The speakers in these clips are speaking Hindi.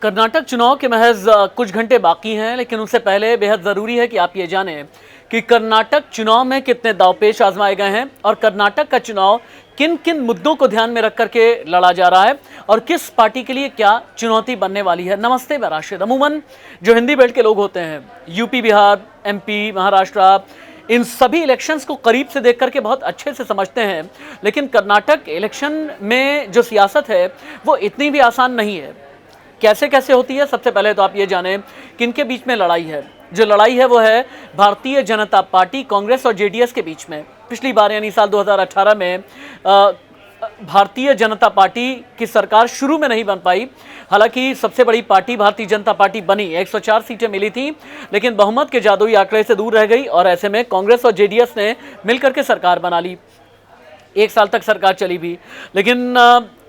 कर्नाटक चुनाव के महज कुछ घंटे बाकी हैं, लेकिन उससे पहले बेहद ज़रूरी है कि आप ये जानें कि कर्नाटक चुनाव में कितने दांवपेच आजमाए गए हैं और कर्नाटक का चुनाव किन किन मुद्दों को ध्यान में रख करके लड़ा जा रहा है और किस पार्टी के लिए क्या चुनौती बनने वाली है। नमस्ते, मैं राशिद। अमूमन जो हिंदी बेल्ट के लोग होते हैं, यूपी, बिहार, एमपी, महाराष्ट्र, इन सभी इलेक्शंस को करीब से देख करके बहुत अच्छे से समझते हैं, लेकिन कर्नाटक इलेक्शन में जो सियासत है वो इतनी भी आसान नहीं है। कैसे कैसे होती है, सबसे पहले तो आप ये जानें किनके बीच में लड़ाई है। जो लड़ाई है वो है भारतीय जनता पार्टी, कांग्रेस और जेडीएस के बीच में। पिछली बार यानी साल 2018 में भारतीय जनता पार्टी की सरकार शुरू में नहीं बन पाई। हालांकि सबसे बड़ी पार्टी भारतीय जनता पार्टी बनी, 104 सीटें मिली थी, लेकिन बहुमत के जादुई आंकड़े से दूर रह गई और ऐसे में कांग्रेस और जेडीएस ने मिलकर के सरकार बना ली। एक साल तक सरकार चली भी, लेकिन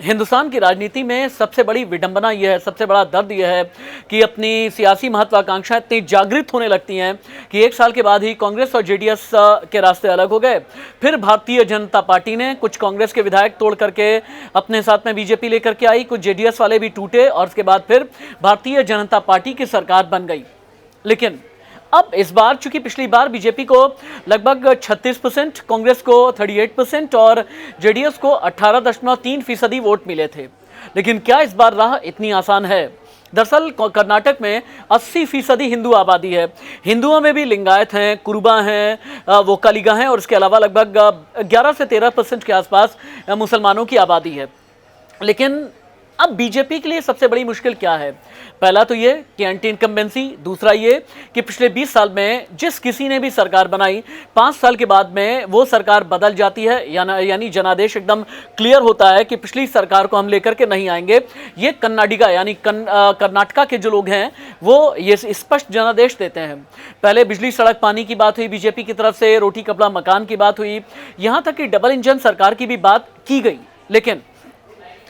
हिंदुस्तान की राजनीति में सबसे बड़ी विडंबना यह है, सबसे बड़ा दर्द यह है कि अपनी सियासी महत्वाकांक्षाएं इतनी जागृत होने लगती हैं कि एक साल के बाद ही कांग्रेस और जेडीएस के रास्ते अलग हो गए। फिर भारतीय जनता पार्टी ने कुछ कांग्रेस के विधायक तोड़ करके अपने साथ में बीजेपी लेकर के आई, कुछ जेडीएस वाले भी टूटे और उसके बाद फिर भारतीय जनता पार्टी की सरकार बन गई। लेकिन अब इस बार, चूंकि पिछली बार बीजेपी को लगभग 36%, कांग्रेस को 38% और जेडीएस को 18.3% वोट मिले थे, लेकिन क्या इस बार राह इतनी आसान है? दरअसल कर्नाटक में 80% हिंदू आबादी है। हिंदुओं में भी लिंगायत हैं, कुरुबा हैं, वोकालिगा हैं और इसके अलावा लगभग 11 से 13% के आसपास मुसलमानों की आबादी है। लेकिन अब बीजेपी के लिए सबसे बड़ी मुश्किल क्या है? पहला तो ये कि एंटी इनकम्बेंसी, दूसरा ये कि पिछले 20 साल में जिस किसी ने भी सरकार बनाई, 5 साल के बाद में वो सरकार बदल जाती है, यानी जनादेश एकदम क्लियर होता है कि पिछली सरकार को हम लेकर के नहीं आएंगे। ये कन्नाडिगा यानी कर्नाटका के जो लोग हैं वो ये स्पष्ट जनादेश देते हैं। पहले बिजली, सड़क, पानी की बात हुई बीजेपी की तरफ से, रोटी, कपड़ा, मकान की बात हुई, यहाँ तक कि डबल इंजन सरकार की भी बात की गई। लेकिन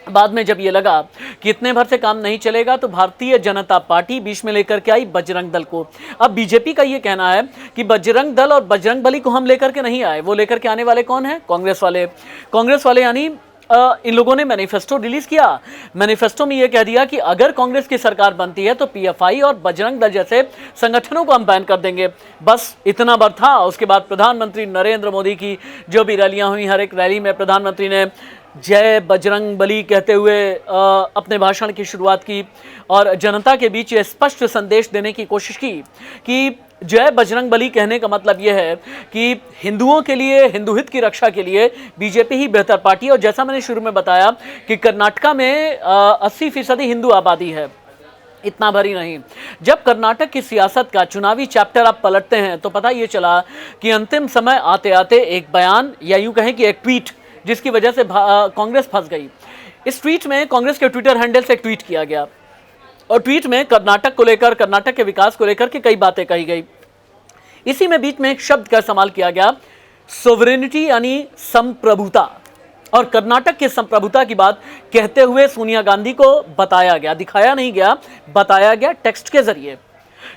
बाद में जब ये लगा कि इतने भर से काम नहीं चलेगा तो भारतीय जनता पार्टी बीच में लेकर के आई बजरंग दल को। अब बीजेपी का ये कहना है कि बजरंग दल और बजरंग बली को हम लेकर के नहीं आए, वो लेकर के आने वाले कौन है? कांग्रेस वाले। कांग्रेस वाले यानी इन लोगों ने मैनिफेस्टो रिलीज किया। मैनिफेस्टो में ये कह दिया कि अगर कांग्रेस की सरकार बनती है तो पीएफआई और बजरंग दल जैसे संगठनों को हम बैन कर देंगे। बस इतना भर था। उसके बाद प्रधानमंत्री नरेंद्र मोदी की जो भी रैलियां हुई, हर एक रैली में प्रधानमंत्री ने जय बजरंग बली कहते हुए अपने भाषण की शुरुआत की और जनता के बीच ये स्पष्ट संदेश देने की कोशिश की कि जय बजरंग बली कहने का मतलब यह है कि हिंदुओं के लिए, हिंदू हित की रक्षा के लिए बीजेपी ही बेहतर पार्टी है। और जैसा मैंने शुरू में बताया कि कर्नाटका में 80% हिंदू आबादी है, इतना भरी नहीं। जब कर्नाटक की सियासत का चुनावी चैप्टर आप पलटते हैं तो पता ये चला कि अंतिम समय आते आते एक बयान या यूं कहें कि एक ट्वीट, जिसकी वजह से कांग्रेस फंस गई। इस ट्वीट में कांग्रेस के ट्विटर हैंडल से एक ट्वीट किया गया और ट्वीट में कर्नाटक को लेकर, कर्नाटक के विकास को लेकर के कई बातें कही गई। इसी में बीच में एक शब्द का इस्तेमाल किया गया, सोवरेनिटी यानी संप्रभुता। और कर्नाटक की संप्रभुता की बात कहते हुए सोनिया गांधी को बताया गया, दिखाया नहीं गया, बताया गया टेक्स्ट के जरिए।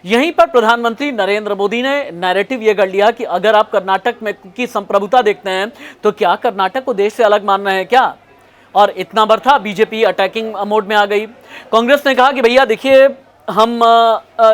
यहीं पर प्रधानमंत्री नरेंद्र मोदी ने नैरेटिव ये कर लिया कि अगर आप कर्नाटक में की संप्रभुता देखते हैं तो क्या कर्नाटक को देश से अलग मान रहे हैं क्या? और इतना भर था, बीजेपी अटैकिंग मोड में आ गई। कांग्रेस ने कहा कि भैया देखिए, हम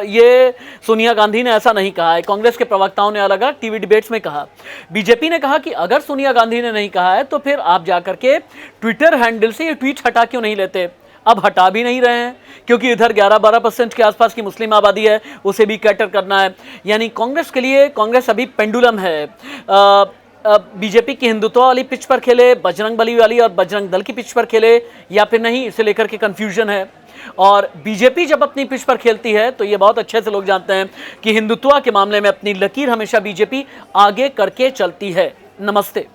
ये सोनिया गांधी ने ऐसा नहीं कहा है। कांग्रेस के प्रवक्ताओं ने अलग अलग टीवी डिबेट्स में कहा। बीजेपी ने कहा कि अगर सोनिया गांधी ने नहीं कहा है तो फिर आप जाकर के ट्विटर हैंडल से ये ट्वीट हटा क्यों नहीं लेते? अब हटा भी नहीं रहे हैं क्योंकि इधर 11-12% के आसपास की मुस्लिम आबादी है, उसे भी कैटर करना है। यानी कांग्रेस के लिए, कांग्रेस अभी पेंडुलम है। बीजेपी की हिंदुत्व वाली पिच पर खेले, बजरंग बली वाली और बजरंग दल की पिच पर खेले, या फिर नहीं, इसे लेकर के कंफ्यूजन है। और बीजेपी जब अपनी पिच पर खेलती है तो ये बहुत अच्छे से लोग जानते हैं कि हिंदुत्व के मामले में अपनी लकीर हमेशा बीजेपी आगे करके चलती है। नमस्ते।